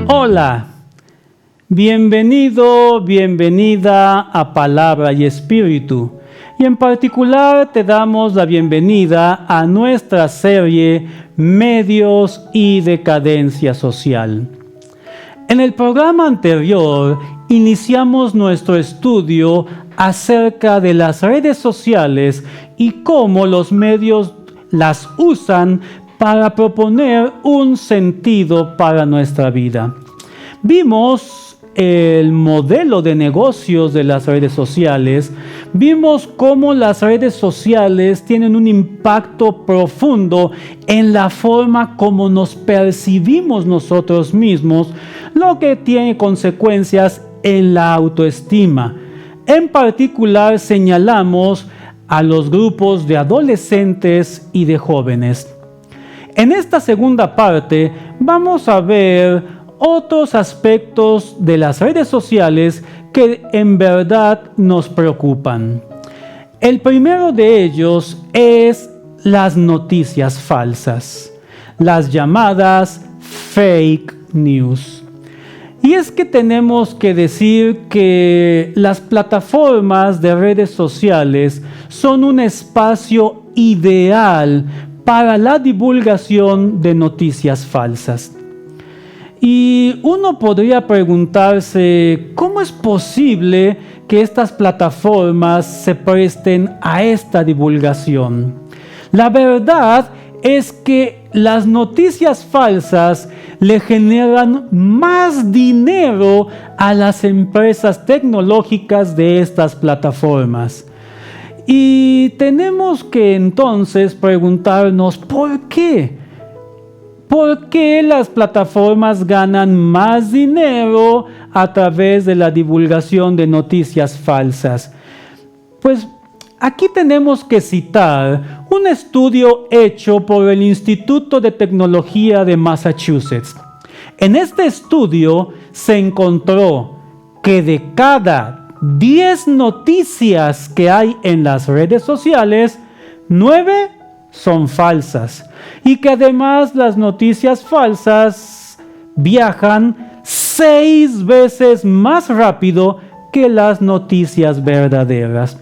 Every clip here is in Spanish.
Hola, bienvenido, bienvenida a Palabra y Espíritu. Y en particular te damos la bienvenida a nuestra serie Medios y Decadencia Social. En el programa anterior iniciamos nuestro estudio acerca de las redes sociales y cómo los medios las usan para proponer un sentido para nuestra vida. Vimos el modelo de negocios de las redes sociales, vimos cómo las redes sociales tienen un impacto profundo en la forma como nos percibimos nosotros mismos, lo que tiene consecuencias en la autoestima. En particular señalamos a los grupos de adolescentes y de jóvenes. En esta segunda parte vamos a ver otros aspectos de las redes sociales que en verdad nos preocupan. El primero de ellos es las noticias falsas, las llamadas fake news. Y es que tenemos que decir que las plataformas de redes sociales son un espacio ideal para la divulgación de noticias falsas. Y uno podría preguntarse, ¿cómo es posible que estas plataformas se presten a esta divulgación? La verdad es que las noticias falsas le generan más dinero a las empresas tecnológicas de estas plataformas. Y tenemos que entonces preguntarnos, ¿por qué? ¿Por qué las plataformas ganan más dinero a través de la divulgación de noticias falsas? Pues aquí tenemos que citar un estudio hecho por el Instituto de Tecnología de Massachusetts. En este estudio se encontró que de cada 10 noticias que hay en las redes sociales, 9 son falsas, y que además las noticias falsas viajan 6 veces más rápido que las noticias verdaderas.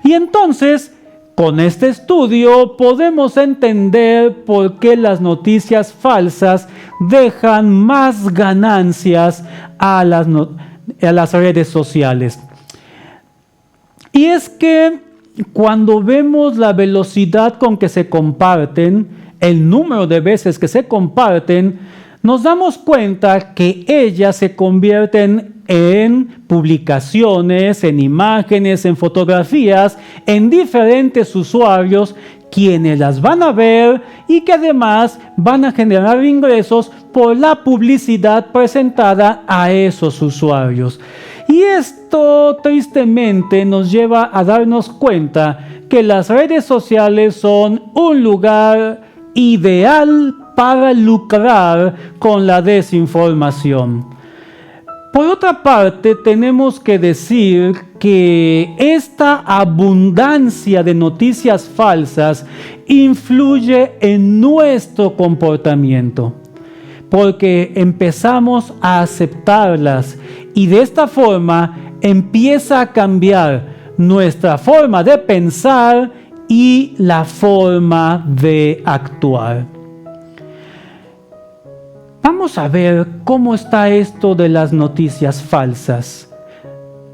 Y entonces, con este estudio podemos entender por qué las noticias falsas dejan más ganancias a las redes sociales. Y es que cuando vemos la velocidad con que se comparten, el número de veces que se comparten, nos damos cuenta que ellas se convierten en publicaciones, en imágenes, en fotografías, en diferentes usuarios, quienes las van a ver y que además van a generar ingresos por la publicidad presentada a esos usuarios. Y esto tristemente nos lleva a darnos cuenta que las redes sociales son un lugar ideal para lucrar con la desinformación. Por otra parte, tenemos que decir que esta abundancia de noticias falsas influye en nuestro comportamiento, porque empezamos a aceptarlas y de esta forma empieza a cambiar nuestra forma de pensar y la forma de actuar. Vamos a ver cómo está esto de las noticias falsas.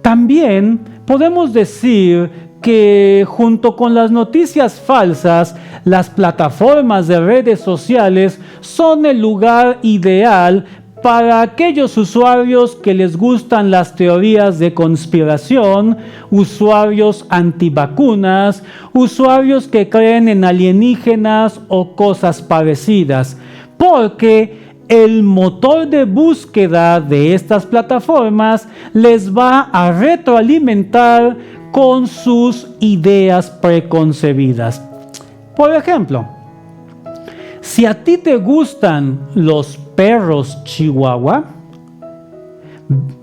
También podemos decir que junto con las noticias falsas, las plataformas de redes sociales son el lugar ideal para aquellos usuarios que les gustan las teorías de conspiración, usuarios antivacunas, usuarios que creen en alienígenas o cosas parecidas, porque el motor de búsqueda de estas plataformas les va a retroalimentar con sus ideas preconcebidas. Por ejemplo, si a ti te gustan los perros chihuahua,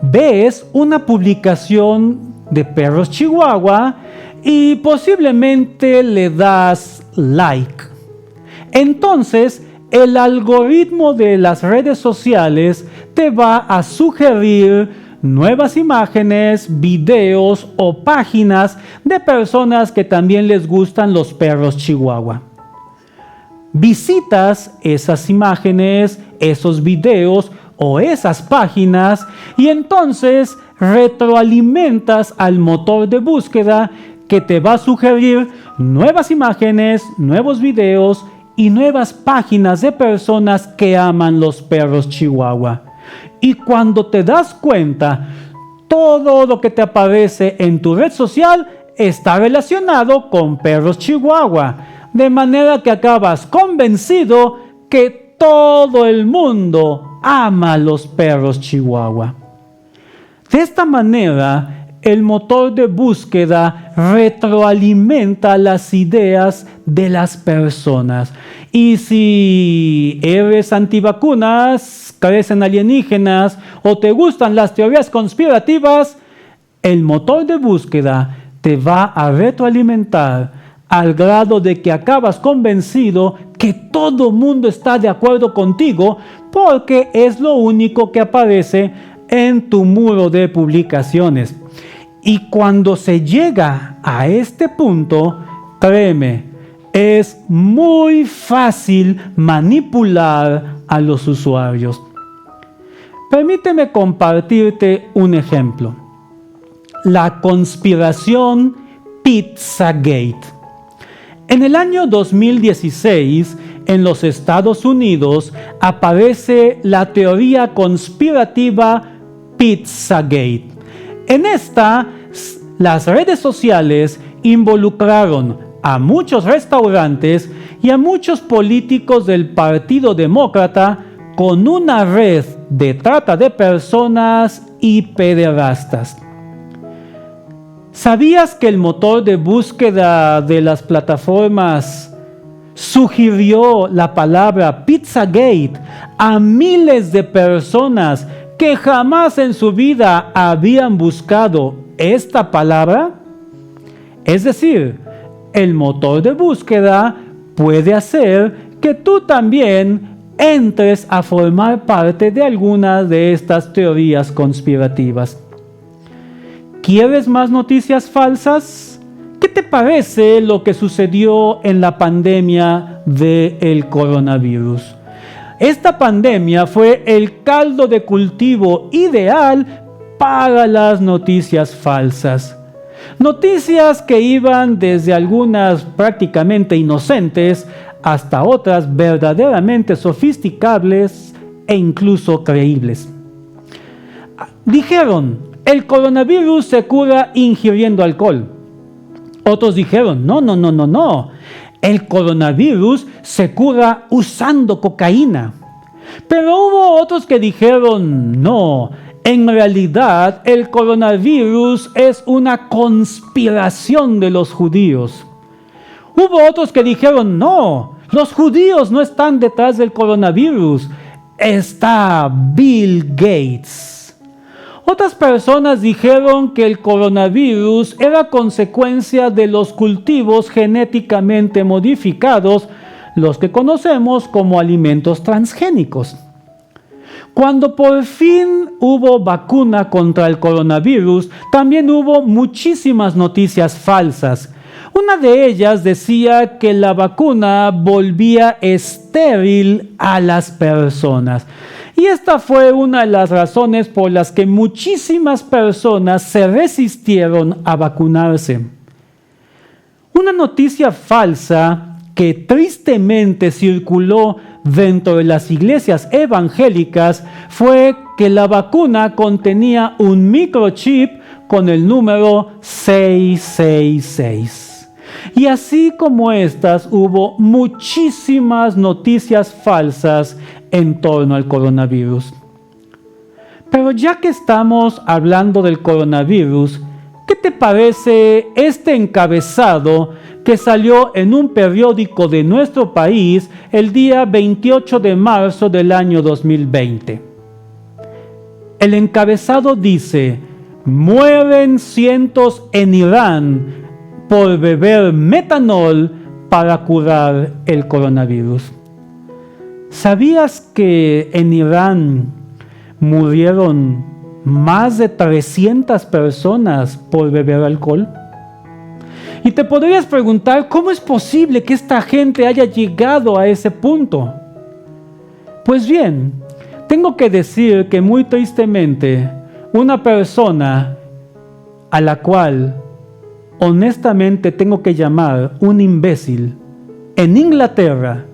ves una publicación de perros chihuahua y posiblemente le das like. entonces el algoritmo de las redes sociales te va a sugerir nuevas imágenes, videos o páginas de personas que también les gustan los perros chihuahua. Visitas esas imágenes, esos videos o esas páginas y entonces retroalimentas al motor de búsqueda que te va a sugerir nuevas imágenes, nuevos videos y nuevas páginas de personas que aman los perros chihuahua. Y cuando te das cuenta, todo lo que te aparece en tu red social está relacionado con perros chihuahua, de manera que acabas convencido que todo el mundo ama los perros chihuahua. De esta manera, el motor de búsqueda retroalimenta las ideas de las personas. Y si eres antivacunas, crees en alienígenas o te gustan las teorías conspirativas, el motor de búsqueda te va a retroalimentar al grado de que acabas convencido que todo mundo está de acuerdo contigo porque es lo único que aparece en tu muro de publicaciones. Y cuando se llega a este punto, créeme, es muy fácil manipular a los usuarios. Permíteme compartirte un ejemplo. La conspiración Pizzagate. En el año 2016, en los Estados Unidos, aparece la teoría conspirativa Pizzagate. En esta, las redes sociales involucraron a muchos restaurantes y a muchos políticos del Partido Demócrata con una red de trata de personas y pederastas. ¿Sabías que el motor de búsqueda de las plataformas sugirió la palabra Pizzagate a miles de personas que jamás en su vida habían buscado esta palabra? Es decir, el motor de búsqueda puede hacer que tú también entres a formar parte de algunas de estas teorías conspirativas. ¿Quieres más noticias falsas? ¿Qué te parece lo que sucedió en la pandemia del coronavirus? Esta pandemia fue el caldo de cultivo ideal para las noticias falsas. Noticias que iban desde algunas prácticamente inocentes hasta otras verdaderamente sofisticables e incluso creíbles. Dijeron, el coronavirus se cura ingiriendo alcohol. Otros dijeron, no. El coronavirus se cura usando cocaína. Pero hubo otros que dijeron, no, en realidad el coronavirus es una conspiración de los judíos. Hubo otros que dijeron, no, los judíos no están detrás del coronavirus, está Bill Gates. Otras personas dijeron que el coronavirus era consecuencia de los cultivos genéticamente modificados, los que conocemos como alimentos transgénicos. Cuando por fin hubo vacuna contra el coronavirus, también hubo muchísimas noticias falsas. Una de ellas decía que la vacuna volvía estéril a las personas. Y esta fue una de las razones por las que muchísimas personas se resistieron a vacunarse. Una noticia falsa que tristemente circuló dentro de las iglesias evangélicas fue que la vacuna contenía un microchip con el número 666. Y así como estas, hubo muchísimas noticias falsas en torno al coronavirus. Pero ya que estamos hablando del coronavirus, ¿qué te parece este encabezado que salió en un periódico de nuestro país el día 28 de marzo del año 2020? El encabezado dice: mueren cientos en Irán por beber metanol para curar el coronavirus. ¿Sabías que en Irán murieron más de 300 personas por beber alcohol? Y te podrías preguntar, ¿cómo es posible que esta gente haya llegado a ese punto? Pues bien, tengo que decir que muy tristemente, una persona a la cual honestamente tengo que llamar un imbécil, en Inglaterra,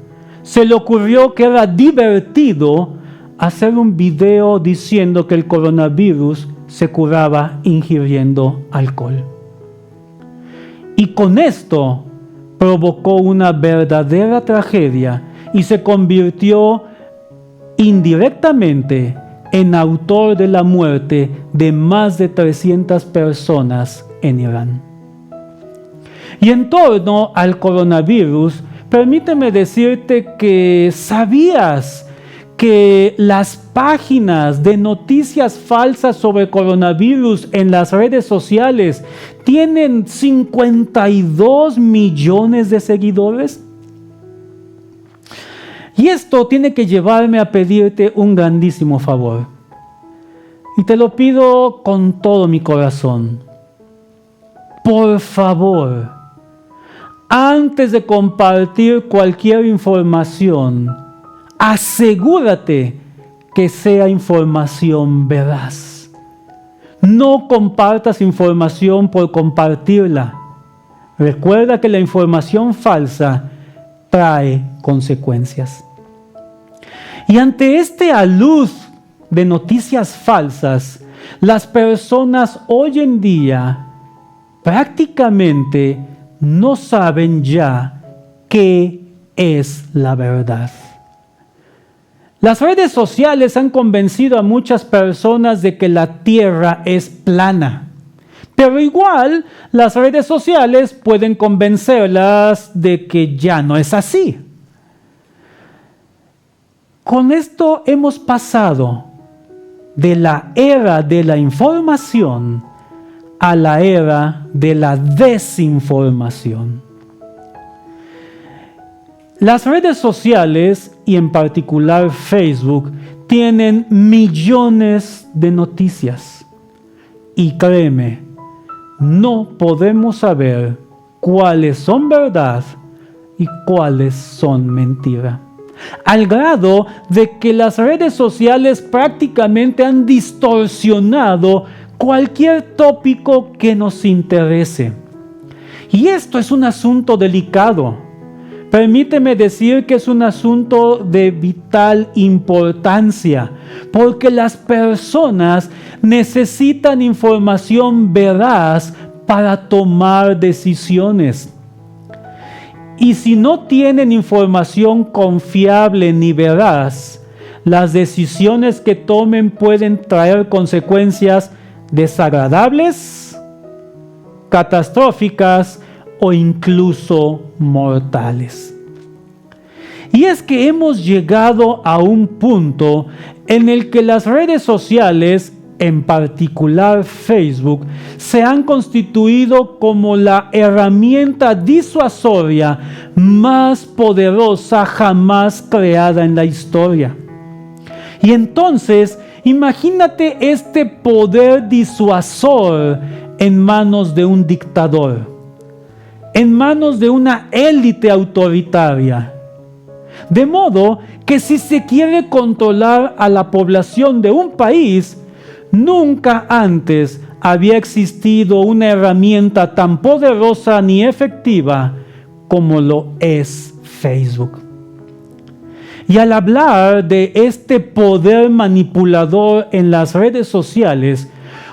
se le ocurrió que era divertido hacer un video diciendo que el coronavirus se curaba ingiriendo alcohol. Y con esto provocó una verdadera tragedia y se convirtió indirectamente en autor de la muerte de más de 300 personas en Irán. Y en torno al coronavirus, permíteme decirte que ¿sabías que las páginas de noticias falsas sobre coronavirus en las redes sociales tienen 52 millones de seguidores? Y esto tiene que llevarme a pedirte un grandísimo favor. Y te lo pido con todo mi corazón. Por favor, antes de compartir cualquier información, asegúrate que sea información veraz. No compartas información por compartirla. Recuerda que la información falsa trae consecuencias. Y ante este alud de noticias falsas, las personas hoy en día prácticamente no saben ya qué es la verdad. Las redes sociales han convencido a muchas personas de que la Tierra es plana. Pero igual, las redes sociales pueden convencerlas de que ya no es así. Con esto hemos pasado de la era de la información a la era de la desinformación. Las redes sociales, y en particular Facebook, tienen millones de noticias. Y créeme, no podemos saber cuáles son verdad y cuáles son mentira. Al grado de que las redes sociales prácticamente han distorsionado cualquier tópico que nos interese. Y esto es un asunto delicado. Permíteme decir que es un asunto de vital importancia, porque las personas necesitan información veraz para tomar decisiones. Y si no tienen información confiable ni veraz, las decisiones que tomen pueden traer consecuencias desagradables, catastróficas o incluso mortales. Y es que hemos llegado a un punto en el que las redes sociales, en particular Facebook, se han constituido como la herramienta disuasoria más poderosa jamás creada en la historia. Y entonces, imagínate este poder disuasor en manos de un dictador, en manos de una élite autoritaria. De modo que si se quiere controlar a la población de un país, nunca antes había existido una herramienta tan poderosa ni efectiva como lo es Facebook. Y al hablar de este poder manipulador en las redes sociales,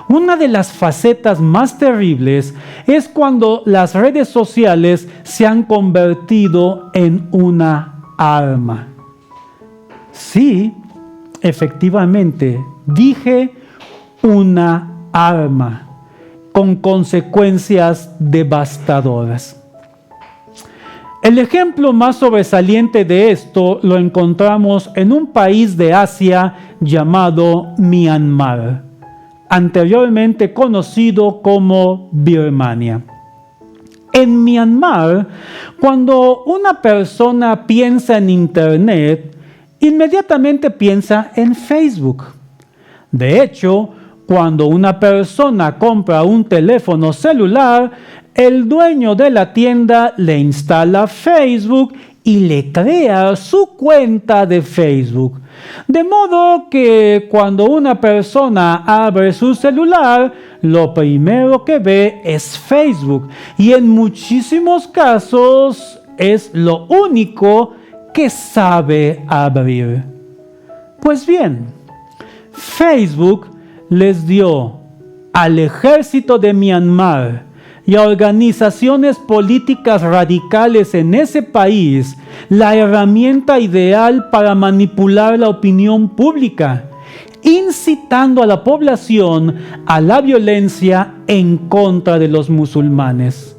una de las facetas más terribles es cuando las redes sociales se han convertido en una arma. Sí, efectivamente, dije una arma con consecuencias devastadoras. El ejemplo más sobresaliente de esto lo encontramos en un país de Asia llamado Myanmar, anteriormente conocido como Birmania. En Myanmar, cuando una persona piensa en Internet, inmediatamente piensa en Facebook. De hecho, cuando una persona compra un teléfono celular, el dueño de la tienda le instala Facebook y le crea su cuenta de Facebook. De modo que cuando una persona abre su celular, lo primero que ve es Facebook. Y en muchísimos casos es lo único que sabe abrir. Pues bien, Facebook les dio al ejército de Myanmar y a organizaciones políticas radicales en ese país la herramienta ideal para manipular la opinión pública, incitando a la población a la violencia en contra de los musulmanes,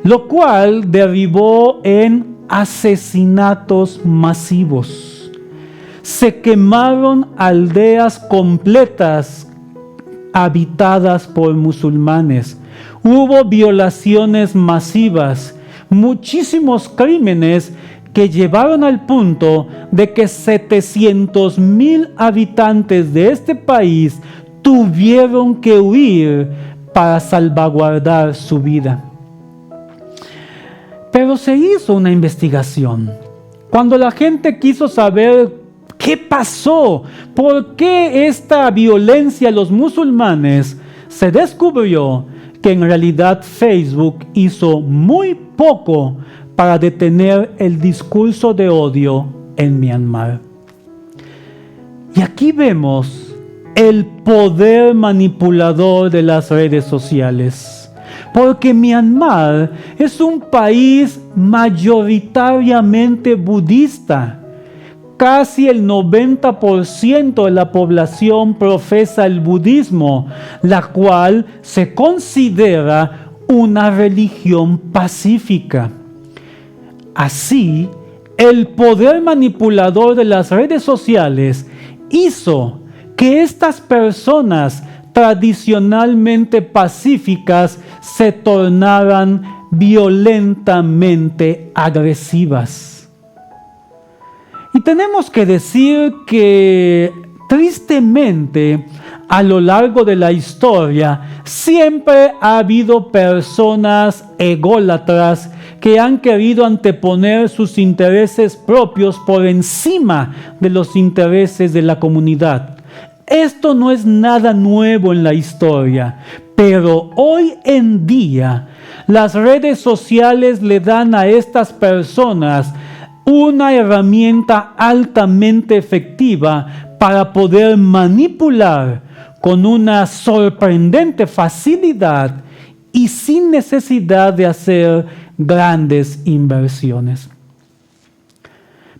lo cual derivó en asesinatos masivos. Se quemaron aldeas completas habitadas por musulmanes. Hubo violaciones masivas, muchísimos crímenes que llevaron al punto de que 700,000 habitantes de este país tuvieron que huir para salvaguardar su vida. Pero se hizo una investigación. Cuando la gente quiso saber qué pasó, por qué esta violencia a los musulmanes, se descubrió que en realidad Facebook hizo muy poco para detener el discurso de odio en Myanmar. Y aquí vemos el poder manipulador de las redes sociales, porque Myanmar es un país mayoritariamente budista. Casi el 90% de la población profesa el budismo, la cual se considera una religión pacífica. Así, el poder manipulador de las redes sociales hizo que estas personas tradicionalmente pacíficas se tornaran violentamente agresivas. Y tenemos que decir que, tristemente, a lo largo de la historia, siempre ha habido personas ególatras que han querido anteponer sus intereses propios por encima de los intereses de la comunidad. Esto no es nada nuevo en la historia, pero hoy en día las redes sociales le dan a estas personas una herramienta altamente efectiva para poder manipular con una sorprendente facilidad y sin necesidad de hacer grandes inversiones.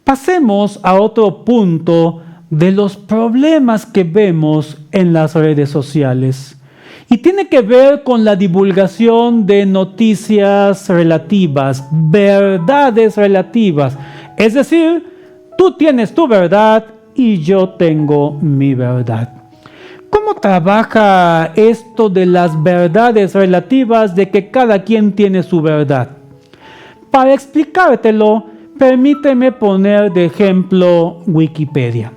Pasemos a otro punto de los problemas que vemos en las redes sociales. Y tiene que ver con la divulgación de noticias relativas, verdades relativas. Es decir, tú tienes tu verdad y yo tengo mi verdad. ¿Cómo trabaja esto de las verdades relativas, de que cada quien tiene su verdad? Para explicártelo, permíteme poner de ejemplo Wikipedia.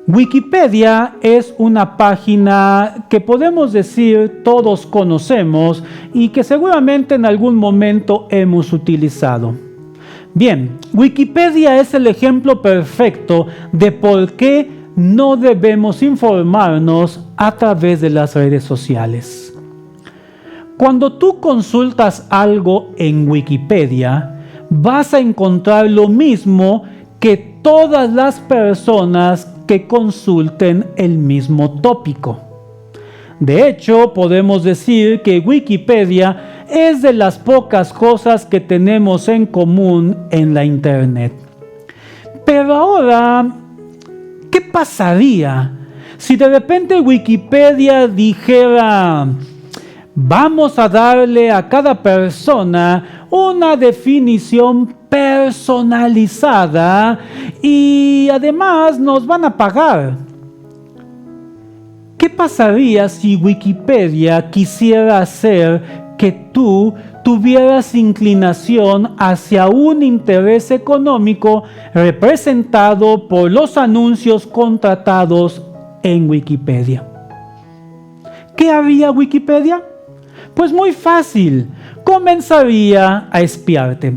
Wikipedia es una página que podemos decir todos conocemos y que seguramente en algún momento hemos utilizado. Bien, Wikipedia es el ejemplo perfecto de por qué no debemos informarnos a través de las redes sociales. Cuando tú consultas algo en Wikipedia, vas a encontrar lo mismo que todas las personas que consulten el mismo tópico. De hecho, podemos decir que Wikipedia es de las pocas cosas que tenemos en común en la Internet. Pero ahora, ¿qué pasaría si de repente Wikipedia dijera: vamos a darle a cada persona una definición personalizada y además nos van a pagar? ¿Qué pasaría si Wikipedia quisiera hacer que tú tuvieras inclinación hacia un interés económico representado por los anuncios contratados en Wikipedia? ¿Qué haría Wikipedia? Pues muy fácil, comenzaría a espiarte.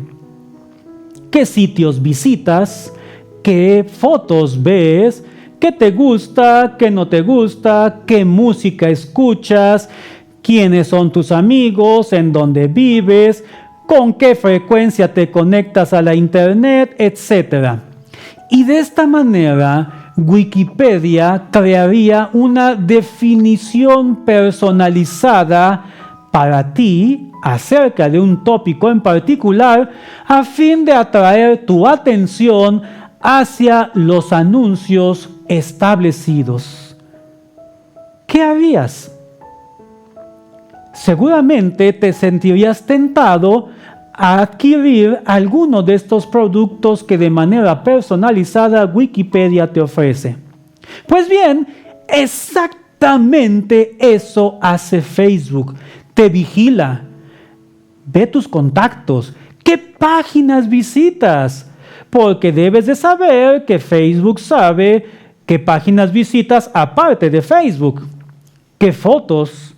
¿Qué sitios visitas? ¿Qué fotos ves? ¿Qué te gusta? ¿Qué no te gusta? ¿Qué música escuchas? ¿Quiénes son tus amigos? ¿En dónde vives? ¿Con qué frecuencia te conectas a la internet? Etcétera. Y de esta manera, Wikipedia crearía una definición personalizada para ti acerca de un tópico en particular a fin de atraer tu atención hacia los anuncios establecidos. ¿Qué harías? Seguramente te sentirías tentado a adquirir alguno de estos productos que de manera personalizada Wikipedia te ofrece. Pues bien, exactamente eso hace Facebook. Te vigila, ve tus contactos, qué páginas visitas, porque debes de saber que Facebook sabe qué páginas visitas aparte de Facebook, qué fotos,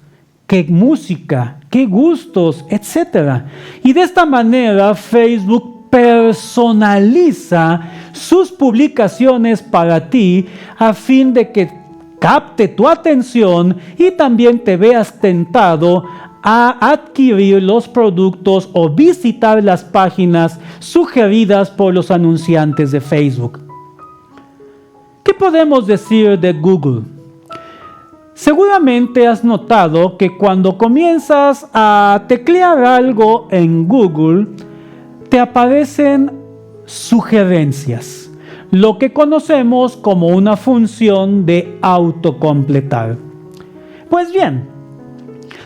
qué música, qué gustos, etc. Y de esta manera Facebook personaliza sus publicaciones para ti a fin de que capte tu atención y también te veas tentado a adquirir los productos o visitar las páginas sugeridas por los anunciantes de Facebook. ¿Qué podemos decir de Google? Seguramente has notado que cuando comienzas a teclear algo en Google, te aparecen sugerencias, lo que conocemos como una función de autocompletar. Pues bien,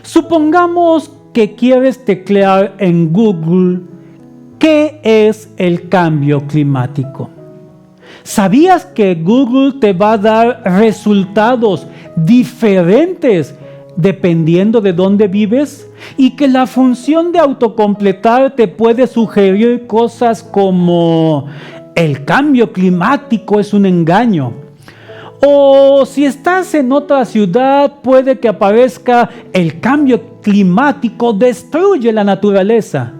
supongamos que quieres teclear en Google ¿qué es el cambio climático? ¿Sabías que Google te va a dar resultados diferentes dependiendo de dónde vives? Y que la función de autocompletar te puede sugerir cosas como el cambio climático es un engaño. O si estás en otra ciudad, puede que aparezca el cambio climático destruye la naturaleza.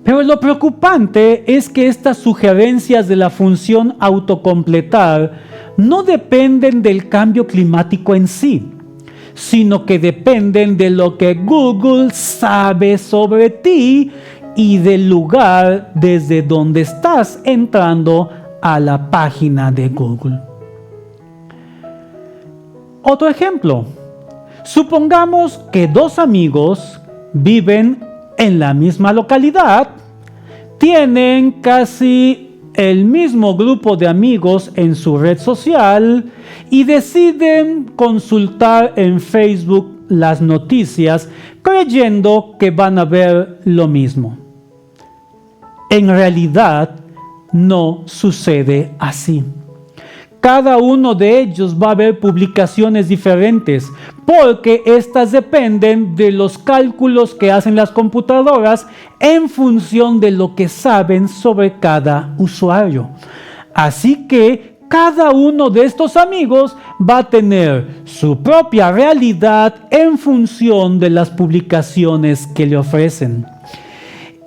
Pero lo preocupante es que estas sugerencias de la función autocompletar no dependen del cambio climático en sí, sino que dependen de lo que Google sabe sobre ti y del lugar desde donde estás entrando a la página de Google. Otro ejemplo. Supongamos que dos amigos viven en la misma localidad, tienen casi el mismo grupo de amigos en su red social y deciden consultar en Facebook las noticias creyendo que van a ver lo mismo. En realidad, no sucede así. Cada uno de ellos va a ver publicaciones diferentes porque estas dependen de los cálculos que hacen las computadoras en función de lo que saben sobre cada usuario. Así que cada uno de estos amigos va a tener su propia realidad en función de las publicaciones que le ofrecen.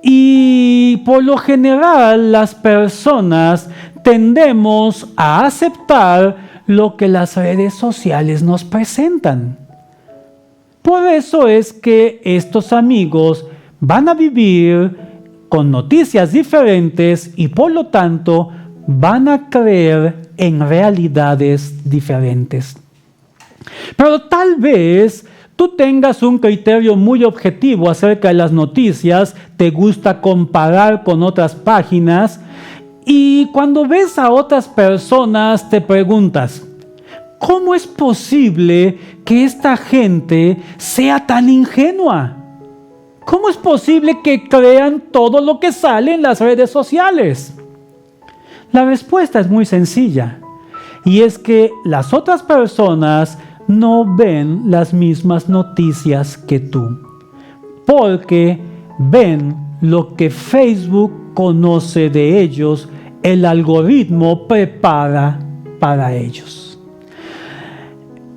Y por lo general las personas tendemos a aceptar lo que las redes sociales nos presentan. Por eso es que estos amigos van a vivir con noticias diferentes y por lo tanto van a creer en realidades diferentes. Pero tal vez tú tengas un criterio muy objetivo acerca de las noticias, te gusta comparar con otras páginas y cuando ves a otras personas te preguntas, ¿cómo es posible que esta gente sea tan ingenua? ¿Cómo es posible que crean todo lo que sale en las redes sociales? La respuesta es muy sencilla, y es que las otras personas no ven las mismas noticias que tú, porque ven lo que Facebook conoce de ellos, el algoritmo prepara para ellos.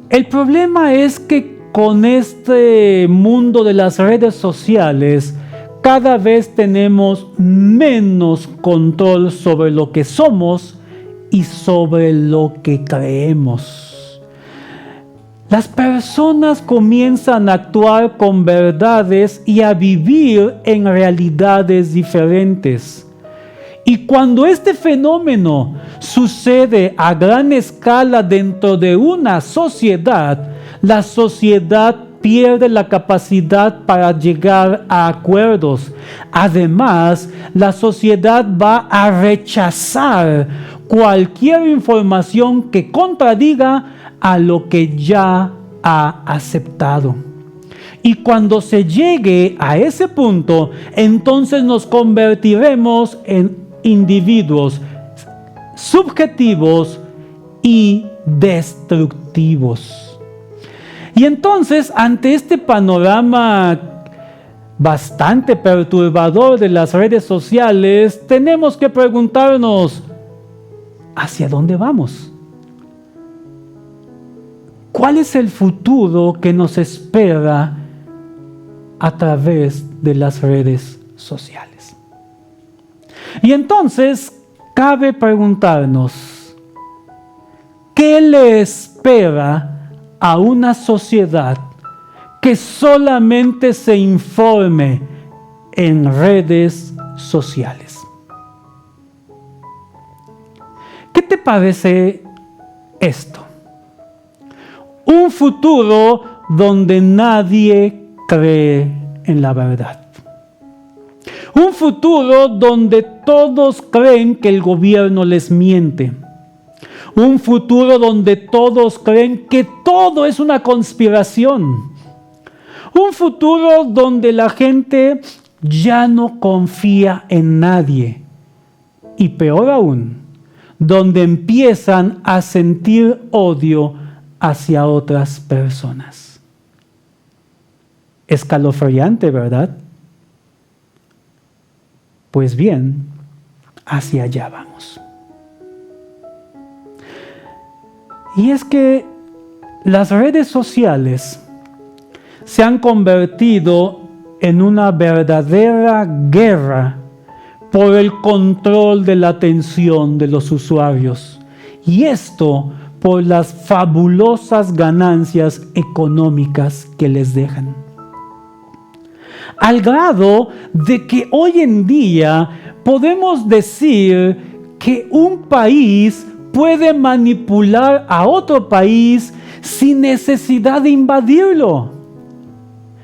El problema es que con este mundo de las redes sociales, cada vez tenemos menos control sobre lo que somos y sobre lo que creemos. Las personas comienzan a actuar con verdades y a vivir en realidades diferentes. Y cuando este fenómeno sucede a gran escala dentro de una sociedad, la sociedad pierde la capacidad para llegar a acuerdos. Además, la sociedad va a rechazar cualquier información que contradiga a lo que ya ha aceptado. Y cuando se llegue a ese punto, entonces nos convertiremos en individuos subjetivos y destructivos. Y entonces, ante este panorama bastante perturbador de las redes sociales, tenemos que preguntarnos, ¿hacia dónde vamos? ¿Cuál es el futuro que nos espera a través de las redes sociales? Y entonces, cabe preguntarnos, ¿qué le espera a una sociedad que solamente se informe en redes sociales? ¿Qué te parece esto? Un futuro donde nadie cree en la verdad. Un futuro donde todos creen que el gobierno les miente. Un futuro donde todos creen que todo es una conspiración. Un futuro donde la gente ya no confía en nadie. Y peor aún, donde empiezan a sentir odio hacia otras personas. Escalofriante, ¿verdad? Pues bien, hacia allá vamos. Y es que las redes sociales se han convertido en una verdadera guerra por el control de la atención de los usuarios. Y esto por las fabulosas ganancias económicas que les dejan. Al grado de que hoy en día podemos decir que un país puede manipular a otro país sin necesidad de invadirlo.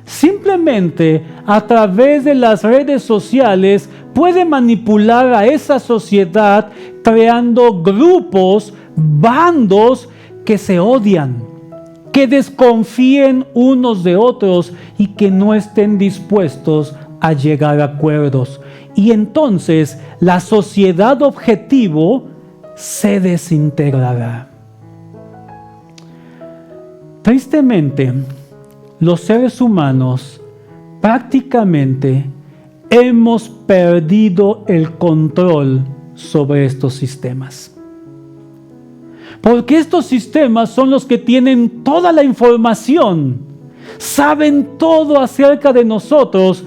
Simplemente a través de las redes sociales puede manipular a esa sociedad creando grupos, bandos que se odian, que desconfíen unos de otros y que no estén dispuestos a llegar a acuerdos. Y entonces la sociedad objetivo se desintegrará. Tristemente, los seres humanos prácticamente hemos perdido el control sobre estos sistemas. Porque estos sistemas son los que tienen toda la información, saben todo acerca de nosotros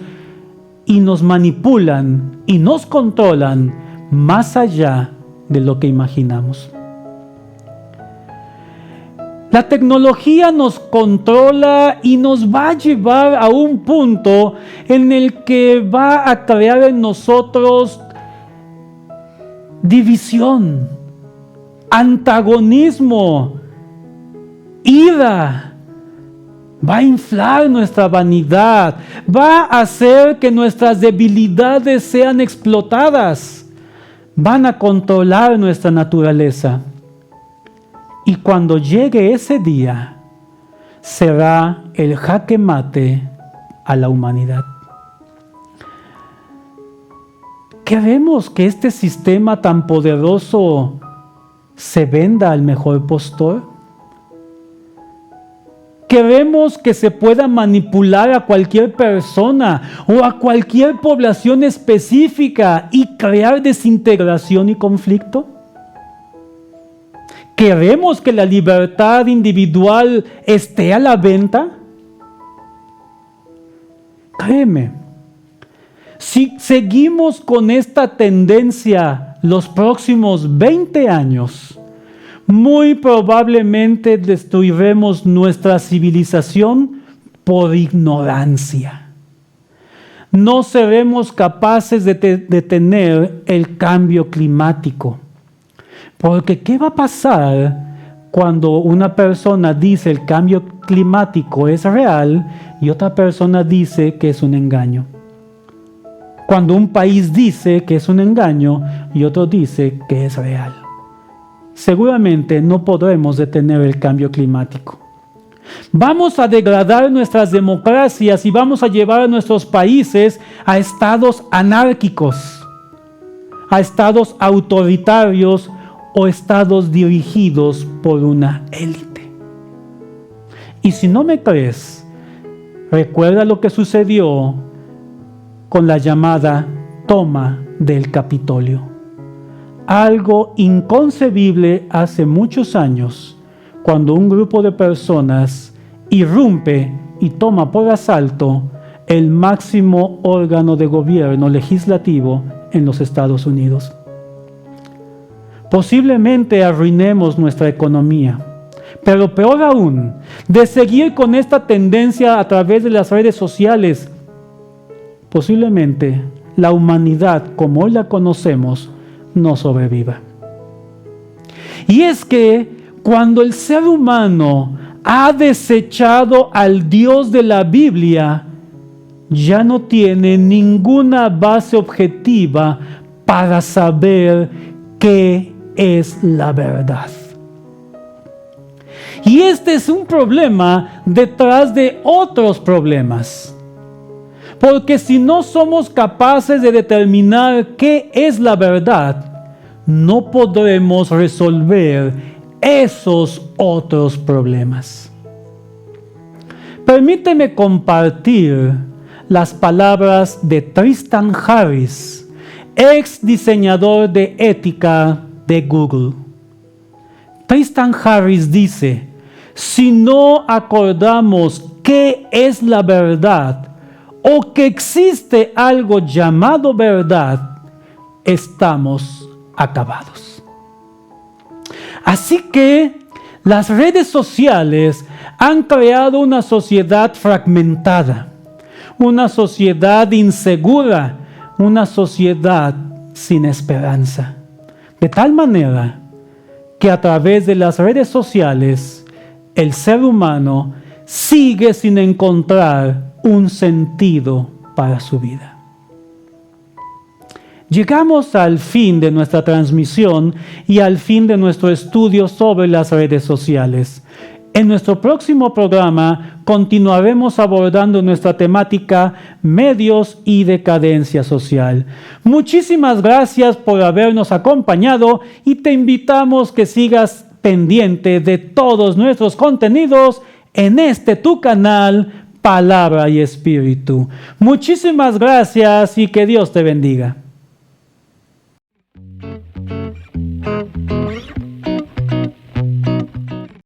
y nos manipulan y nos controlan más allá de lo que imaginamos. La tecnología nos controla y nos va a llevar a un punto en el que va a crear en nosotros división, antagonismo, ira. Va a inflar nuestra vanidad, va a hacer que nuestras debilidades sean explotadas, van a controlar nuestra naturaleza. Y cuando llegue ese día, será el jaque mate a la humanidad. ¿Queremos que este sistema tan poderoso se venda al mejor postor? Queremos que se pueda manipular a cualquier persona o a cualquier población específica y crear desintegración y conflicto. ¿Queremos que la libertad individual esté a la venta? Créeme, si seguimos con esta tendencia los próximos 20 años, muy probablemente destruiremos nuestra civilización por ignorancia. No seremos capaces de detener el cambio climático. Porque ¿qué va a pasar cuando una persona dice el cambio climático es real y otra persona dice que es un engaño? Cuando un país dice que es un engaño y otro dice que es real. Seguramente no podremos detener el cambio climático. Vamos a degradar nuestras democracias y vamos a llevar a nuestros países a estados anárquicos, a estados autoritarios o estados dirigidos por una élite. Y si no me crees, recuerda lo que sucedió con la llamada toma del Capitolio. Algo inconcebible hace muchos años, cuando un grupo de personas irrumpe y toma por asalto el máximo órgano de gobierno legislativo en los Estados Unidos. Posiblemente arruinemos nuestra economía, pero peor aún, de seguir con esta tendencia a través de las redes sociales, posiblemente la humanidad como hoy la conocemos no sobreviva. Y es que cuando el ser humano ha desechado al Dios de la Biblia, ya no tiene ninguna base objetiva para saber qué es la verdad. Y este es un problema detrás de otros problemas. Porque si no somos capaces de determinar qué es la verdad, no podremos resolver esos otros problemas. Permíteme compartir las palabras de Tristan Harris, ex diseñador de ética de Google. Tristan Harris dice: si no acordamos qué es la verdad o que existe algo llamado verdad, estamos acabados. Así que las redes sociales han creado una sociedad fragmentada, una sociedad insegura, una sociedad sin esperanza. De tal manera que a través de las redes sociales el ser humano sigue sin encontrar un sentido para su vida. Llegamos al fin de nuestra transmisión y al fin de nuestro estudio sobre las redes sociales. En nuestro próximo programa continuaremos abordando nuestra temática medios y decadencia social. Muchísimas gracias por habernos acompañado y te invitamos que sigas pendiente de todos nuestros contenidos en este tu canal Palabra y Espíritu. Muchísimas gracias y que Dios te bendiga.